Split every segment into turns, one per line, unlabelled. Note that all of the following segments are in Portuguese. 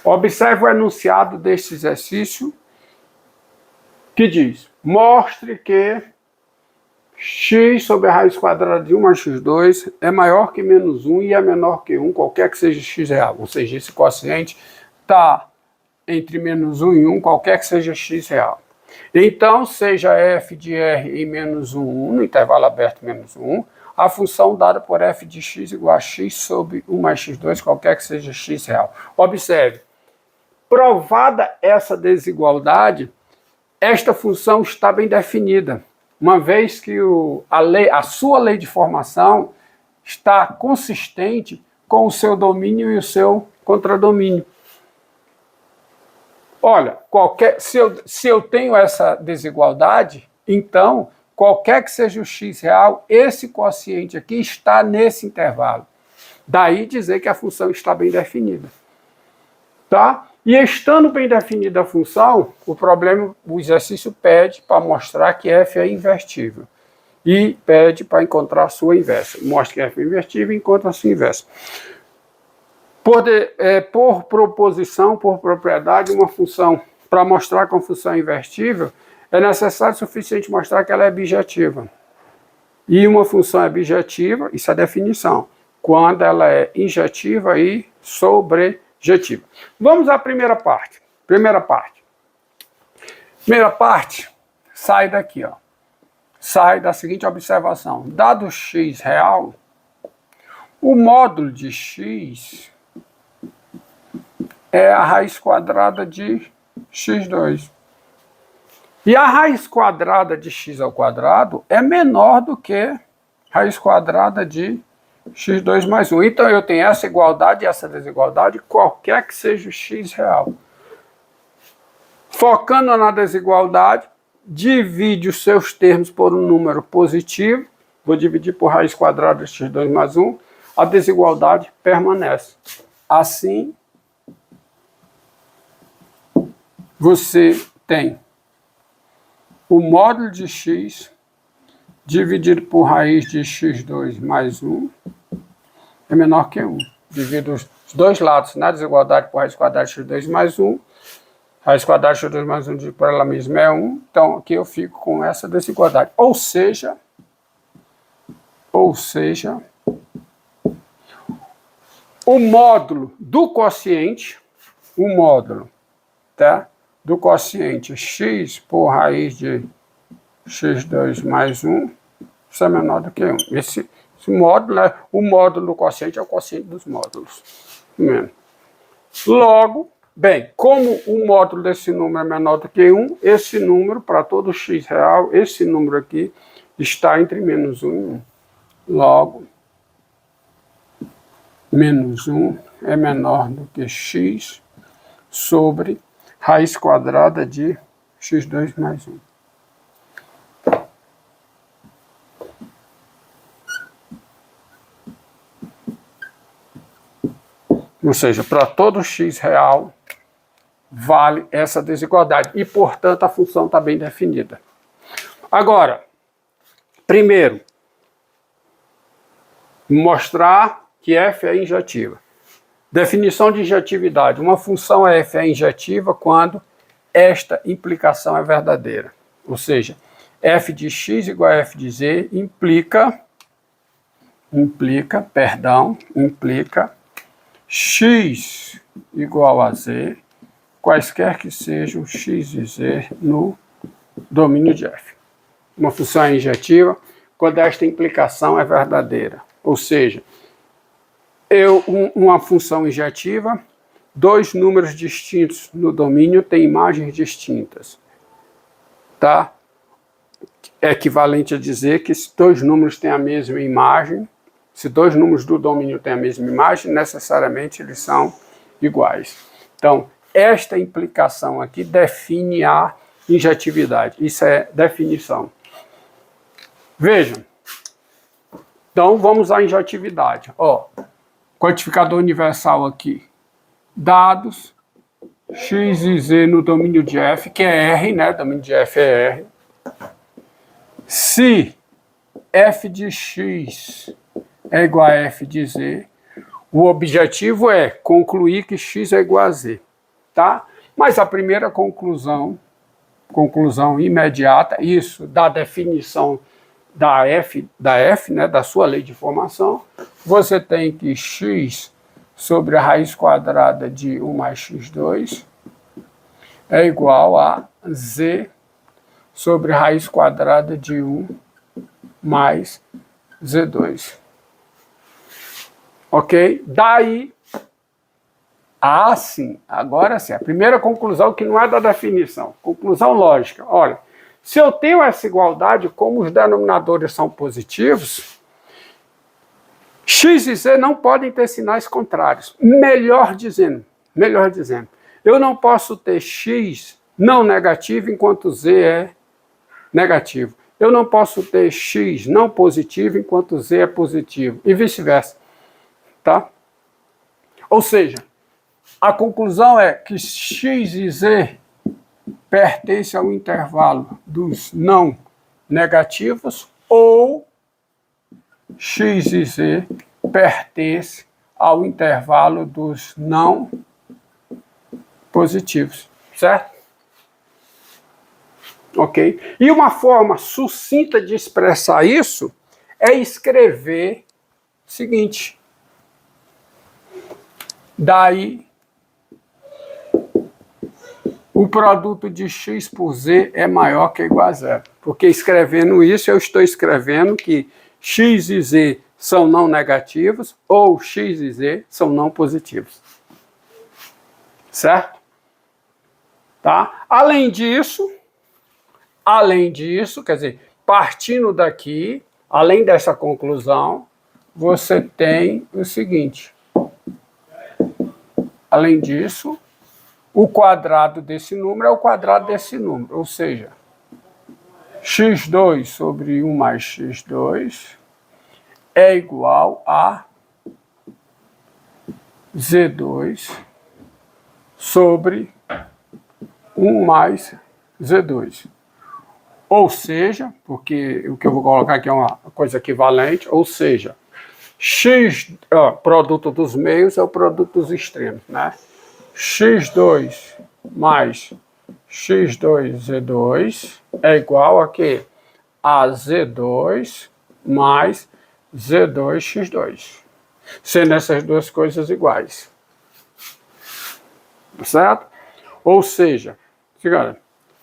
Observe o enunciado deste exercício que diz: mostre que x sobre a raiz quadrada de 1 mais x2 é maior que menos 1 e é menor que 1, qualquer que seja x real. Ou seja, esse quociente está entre menos 1 e 1, qualquer que seja x real. Então, seja f de r em menos 1, no intervalo aberto menos 1, a função dada por f de x igual a x sobre 1 mais x2, qualquer que seja x real. Observe, provada essa desigualdade, esta função está bem definida, uma vez que a sua lei de formação está consistente com o seu domínio e o seu contradomínio. Olha, se eu tenho essa desigualdade, então, qualquer que seja o x real, esse quociente aqui está nesse intervalo. Daí dizer que a função está bem definida. Tá? E estando bem definida a função, o exercício pede para mostrar que f é invertível. E pede para encontrar a sua inversa. Mostra que f é invertível e encontra a sua inversa. Por proposição, por propriedade, uma função, para mostrar que uma função é invertível, é necessário o suficiente mostrar que ela é bijetiva. E uma função é bijetiva, isso é a definição, quando ela é injetiva e sobrejetiva. Vamos à primeira parte. Primeira parte sai daqui, ó. Sai da seguinte observação. Dado x real, o módulo de x é a raiz quadrada de x2. E a raiz quadrada de x ao quadrado é menor do que raiz quadrada de x2 mais 1. Então eu tenho essa igualdade e essa desigualdade, qualquer que seja o x real. Focando na desigualdade, divide os seus termos por um número positivo. Vou dividir por raiz quadrada de x2 mais 1. A desigualdade permanece. Assim, você tem o módulo de x dividido por raiz de x2 mais 1 é menor que 1. Divido os dois lados na desigualdade por raiz quadrada de x2 mais 1. Raiz quadrada de x2 mais 1 por ela mesma é 1. Então, aqui eu fico com essa desigualdade. Ou seja, o módulo do quociente, tá? Do quociente x por raiz de x2 mais 1, isso é menor do que 1. Esse módulo, né? O módulo do quociente é o quociente dos módulos. Logo, bem, como o módulo desse número é menor do que 1, esse número, para todo x real, esse número aqui está entre menos 1 e 1. Logo, menos 1 é menor do que x sobre raiz quadrada de x2 mais 1. Ou seja, para todo x real, vale essa desigualdade. E, portanto, a função está bem definida. Agora, primeiro, mostrar que f é injetiva. Definição de injetividade. Uma função f é injetiva quando esta implicação é verdadeira. Ou seja, f de x igual a f de z implica x igual a z, quaisquer que sejam x e z no domínio de f. Uma função é injetiva quando esta implicação é verdadeira. Ou seja, uma função injetiva, dois números distintos no domínio têm imagens distintas. Tá? É equivalente a dizer que se dois números têm a mesma imagem, se dois números do domínio têm a mesma imagem, necessariamente eles são iguais. Então, esta implicação aqui define a injetividade. Isso é definição. Vejam. Então, vamos à injetividade. Ó, quantificador universal aqui. Dados x e z no domínio de f, que é R, né? O domínio de f é R. Se f de x é igual a f de z, o objetivo é concluir que x é igual a z. tá? Mas a primeira conclusão imediata, isso da definição da F, né, da sua lei de formação, você tem que x sobre a raiz quadrada de 1 mais x2 é igual a z sobre a raiz quadrada de 1 mais z2. Ok? Daí, sim, agora sim, a primeira conclusão que não é da definição, conclusão lógica. Olha, se eu tenho essa igualdade, como os denominadores são positivos, x e z não podem ter sinais contrários. Melhor dizendo, eu não posso ter x não negativo enquanto z é negativo. Eu não posso ter x não positivo enquanto z é positivo, e vice-versa. Tá? Ou seja, a conclusão é que x e z pertencem ao intervalo dos não negativos ou x e z pertencem ao intervalo dos não positivos, certo? Ok? E uma forma sucinta de expressar isso é escrever o seguinte. Daí, o produto de x por z é maior que ou igual a zero. Porque escrevendo isso, eu estou escrevendo que x e z são não negativos ou x e z são não positivos. Certo? Tá? Além disso, quer dizer, partindo daqui, além dessa conclusão, você tem o seguinte. Além disso, o quadrado desse número é o quadrado desse número, ou seja, x2 sobre 1 mais x2 é igual a z2 sobre 1 mais z2. Ou seja, porque o que eu vou colocar aqui é uma coisa equivalente, ou seja, x, produto dos meios é o produto dos extremos, né? x2 mais x2z2 é igual a quê? A z2 mais z2x2. Sendo essas duas coisas iguais. Certo? Ou seja,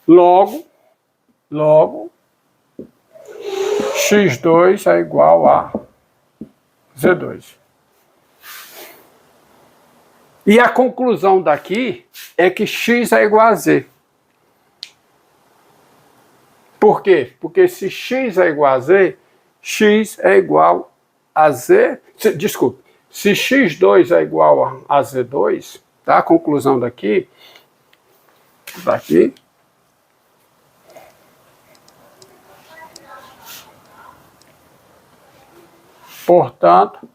logo, x2 é igual a z2. E a conclusão daqui é que x é igual a z. Por quê? Porque se x é igual a z, x é igual a z... Desculpe. Se x2 é igual a z2, tá? A conclusão daqui... Portanto,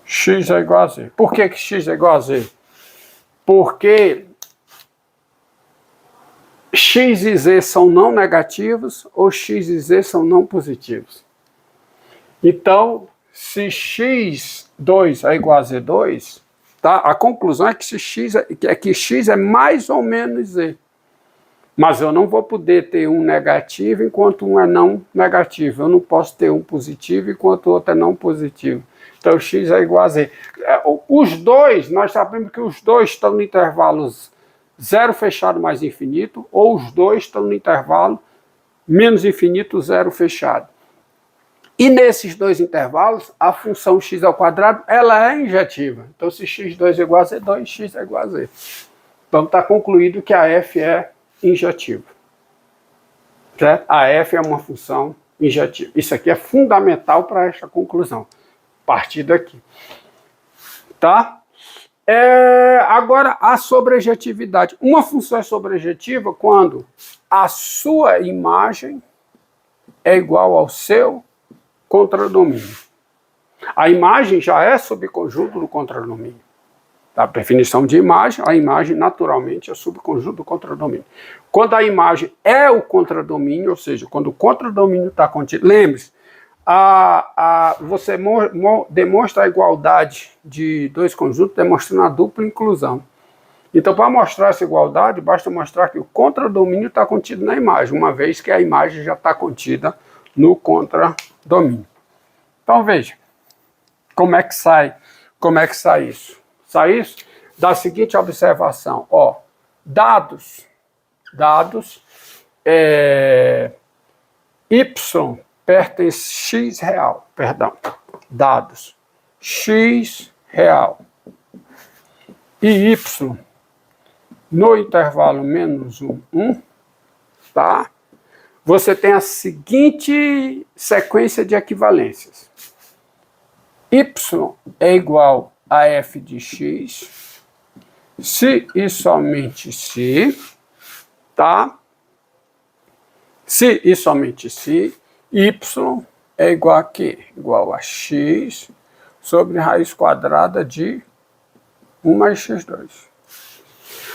x é igual a z. Por que x é igual a z? Porque x e z são não negativos ou x e z são não positivos. Então, se x2 é igual a z2, tá? A conclusão é que, x é mais ou menos z. Mas eu não vou poder ter um negativo enquanto um é não negativo. Eu não posso ter um positivo enquanto o outro é não positivo. Então, x é igual a z. Os dois, nós sabemos que os dois estão no intervalo zero fechado mais infinito, ou os dois estão no intervalo menos infinito, zero fechado. E nesses dois intervalos, a função x ao quadrado, ela é injetiva. Então, se x2 é igual a z2, x é igual a z. Então, está concluído que a f é injetiva. Certo? A f é uma função injetiva. Isso aqui é fundamental para esta conclusão. A partir daqui. Tá? Agora, a sobrejetividade. Uma função é sobrejetiva quando a sua imagem é igual ao seu contradomínio. A imagem já é subconjunto do contradomínio. A definição de imagem, a imagem naturalmente é subconjunto do contradomínio. Quando a imagem é o contradomínio, ou seja, quando o contradomínio está contido, lembre-se, você demonstra a igualdade de dois conjuntos demonstrando a dupla inclusão. Então, para mostrar essa igualdade, basta mostrar que o contradomínio está contido na imagem, uma vez que a imagem já está contida no contradomínio. Então, veja, como é que sai isso? Sai isso da seguinte observação, ó, dados, y pertence x real, perdão, dados x real e y no intervalo menos 1, tá? Você tem a seguinte sequência de equivalências. Y é igual a f de x, se e somente se, tá? Se e somente se, y é igual a quê? Igual a x sobre raiz quadrada de 1 mais x2.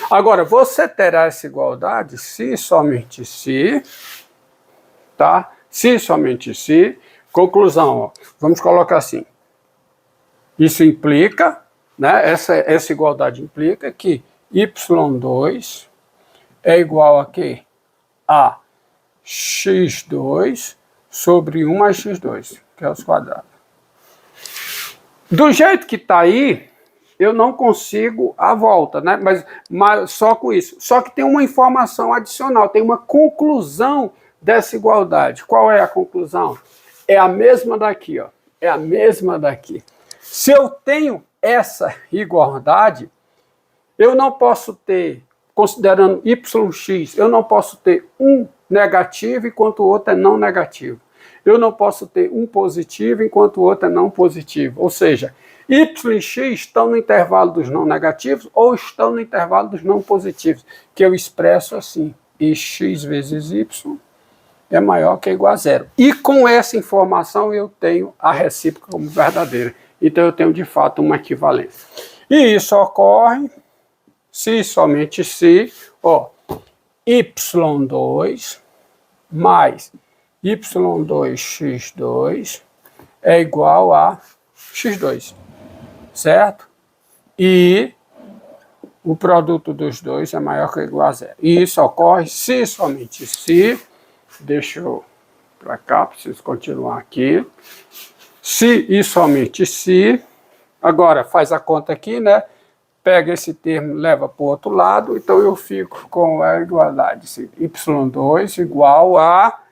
Agora, você terá essa igualdade se e somente se, tá? Se e somente se, conclusão, ó, vamos colocar assim. Isso implica, né? Essa igualdade implica que y2 é igual a quê? A x2 sobre 1 mais x2, que é os quadrados. Do jeito que está aí, eu não consigo a volta, né? Mas só com isso. Só que tem uma informação adicional, tem uma conclusão dessa igualdade. Qual é a conclusão? É a mesma daqui, ó. É a mesma daqui. Se eu tenho essa igualdade, eu não posso ter, considerando yx, eu não posso ter um negativo enquanto o outro é não negativo. Eu não posso ter um positivo enquanto o outro é não positivo. Ou seja, y e x estão no intervalo dos não negativos ou estão no intervalo dos não positivos, que eu expresso assim, e x vezes y é maior que ou igual a zero. E com essa informação eu tenho a recíproca como verdadeira. Então eu tenho de fato uma equivalência. E isso ocorre se somente se, ó, y2 mais y2x2 é igual a x2, certo? E o produto dos dois é maior que ou igual a zero. E isso ocorre se somente se, deixa eu para cá, preciso continuar aqui, se e somente se, agora faz a conta aqui, né? Pega esse termo, leva para o outro lado, então eu fico com a igualdade y2 igual a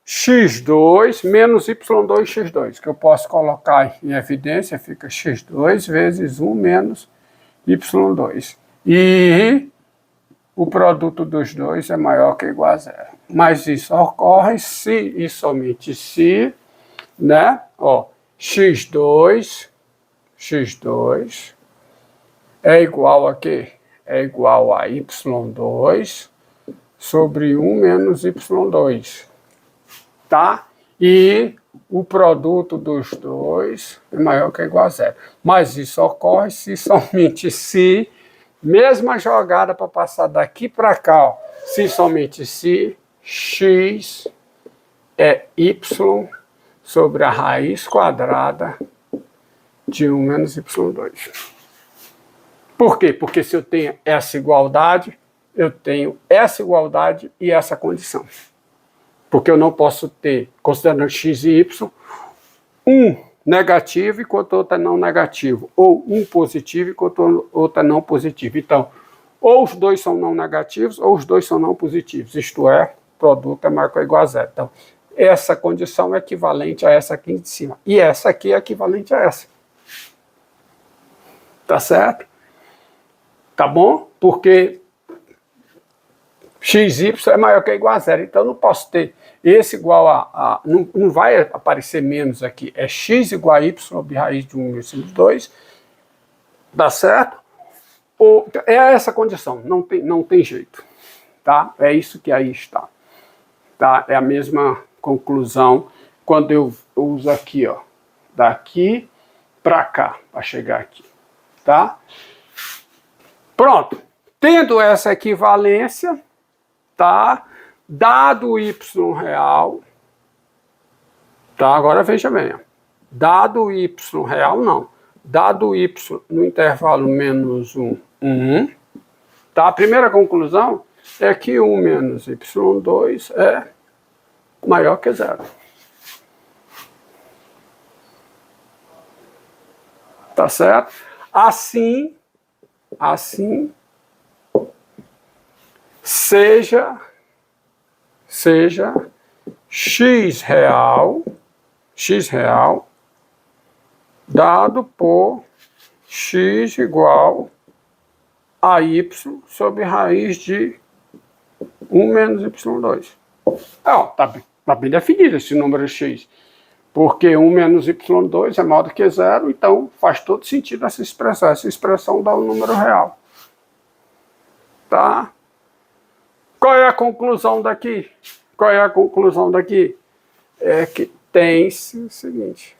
x2 menos y2x2, que eu posso colocar em evidência, fica x2 vezes 1 menos y2. E o produto dos dois é maior que ou igual a zero. Mas isso ocorre se e somente se, né? Ó, x2 é igual a quê? É igual a y2 sobre 1 menos y2, tá? E o produto dos dois é maior que ou igual a zero. Mas isso ocorre se somente se, mesma jogada para passar daqui para cá, ó, se somente se x é y sobre a raiz quadrada de 1 menos y2. Por quê? Porque se eu tenho essa igualdade, eu tenho essa igualdade e essa condição. Porque eu não posso ter, considerando x e y, um negativo enquanto o outro é não negativo, ou um positivo enquanto o outro é não positivo. Então, ou os dois são não negativos, ou os dois são não positivos. Isto é, o produto é maior que ou igual a zero. Então, essa condição é equivalente a essa aqui de cima. E essa aqui é equivalente a essa. Tá certo? Tá bom? Porque xy é maior que ou igual a zero. Então, eu não posso ter esse igual a não vai aparecer menos aqui. É x igual a y sobre raiz de 1 menos 2. Tá certo? É essa condição. Não tem jeito. Tá? É isso que aí está. Tá? É a mesma conclusão quando eu uso aqui, ó. Daqui para cá, para chegar aqui. Tá? Pronto. Tendo essa equivalência, tá? Dado o y real, Tá, agora veja bem. Ó. Dado y real, não. Dado y no intervalo menos 1, 1. Tá? A primeira conclusão é que 1 menos y2 é maior que 0. Tá certo? Assim, seja x real dado por x igual a y sobre raiz de 1 menos y2. Tá bem definido esse número x. Porque 1 menos y2 é maior do que 0, então faz todo sentido essa expressão. Essa expressão dá um número real. Tá? Qual é a conclusão daqui? É que tem-se o seguinte.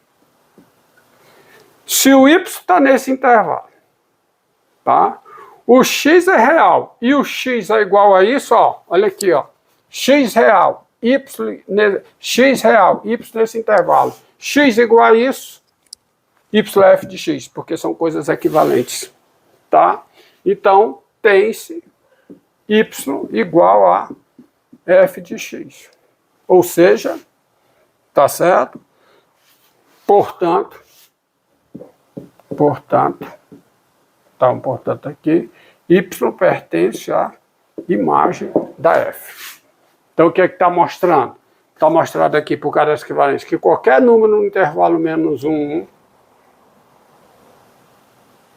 Se o y está nesse intervalo, tá? O x é real e o x é igual a isso, ó. Olha aqui, ó. X real, y nesse intervalo. X igual a isso, y é f de x, porque são coisas equivalentes, tá? Então, tem-se y igual a f de x. Ou seja, tá certo? Portanto, tá um portanto aqui, y pertence à imagem da f. Então, o que é que está mostrando? Está mostrado aqui por causa das equivalências que qualquer número no intervalo menos 1,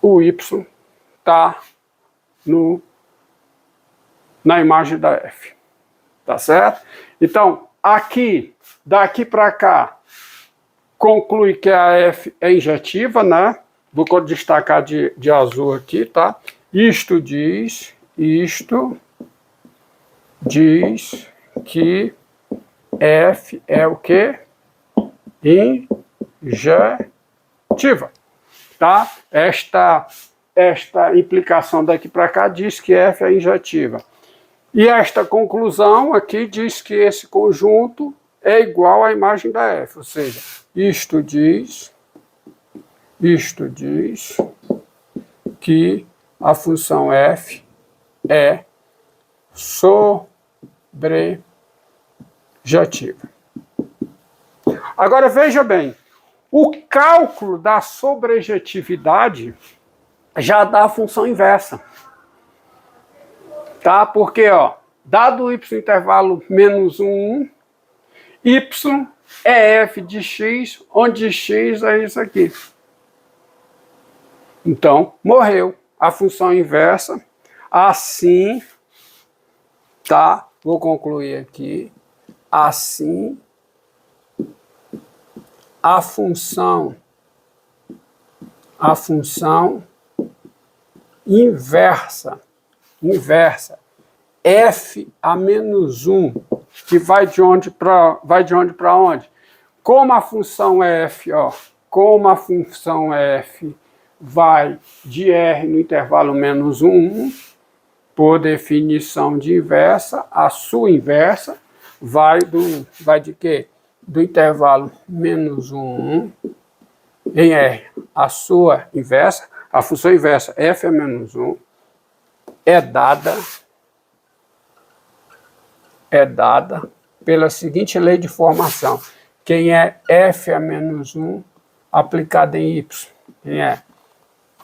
o y está na imagem da f. Tá certo? Então, daqui para cá, conclui que a f é injetiva, né? Vou destacar de azul aqui, tá? Isto diz que f é o quê? Injetiva. Tá? Esta implicação daqui para cá diz que f é injetiva. E esta conclusão aqui diz que esse conjunto é igual à imagem da f, ou seja, isto diz que a função f é sobrejetiva. Agora veja bem, o cálculo da sobrejetividade já dá a função inversa. Tá? Porque, ó, dado y intervalo menos 1, y é f de x, onde x é isso aqui. Então, morreu a função inversa. Assim, tá? Vou concluir aqui. Assim, a função inversa, f a menos 1, que vai de onde para onde? Como a função f, ó, como a função f vai de R no intervalo menos 1, por definição de inversa, a sua inversa vai de quê? Do intervalo menos 1 em R. A sua inversa, a função inversa f a menos 1, é dada pela seguinte lei de formação. Quem é f a menos 1 aplicado em y? Quem é?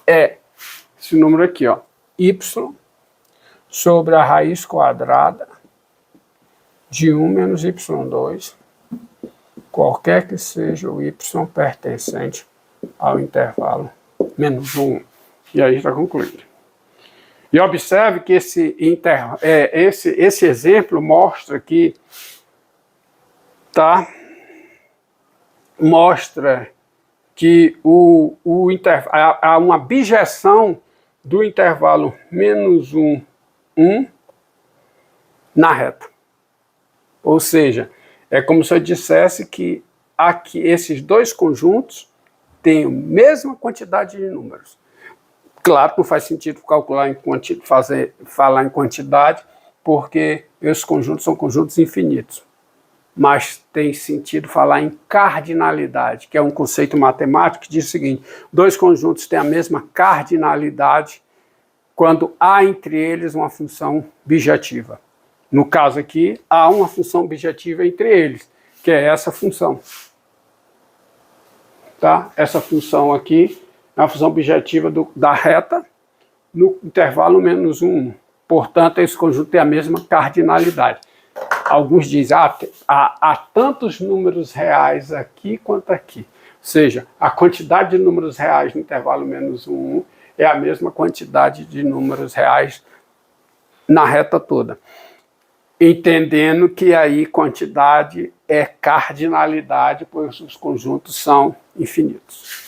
É esse número aqui, ó, y sobre a raiz quadrada de 1 menos y2, qualquer que seja o y pertencente ao intervalo menos 1. E aí está concluído. E observe que esse exemplo mostra que, tá? Mostra que há uma bijeção do intervalo menos 1, 1 na reta. Ou seja, é como se eu dissesse que aqui esses dois conjuntos têm a mesma quantidade de números. Claro que não faz sentido calcular falar em quantidade, porque esses conjuntos são conjuntos infinitos. mas tem sentido falar em cardinalidade, que é um conceito matemático que diz o seguinte: dois conjuntos têm a mesma cardinalidade quando há entre eles uma função bijetiva. No caso aqui, há uma função bijetiva entre eles, que é essa função. Tá? Essa função aqui é a função bijetiva da reta no intervalo menos 1. Portanto, esse conjunto tem a mesma cardinalidade. Alguns dizem, há tantos números reais aqui quanto aqui. Ou seja, a quantidade de números reais no intervalo menos 1 é a mesma quantidade de números reais na reta toda. Entendendo que aí quantidade é cardinalidade, pois os conjuntos são infinitos.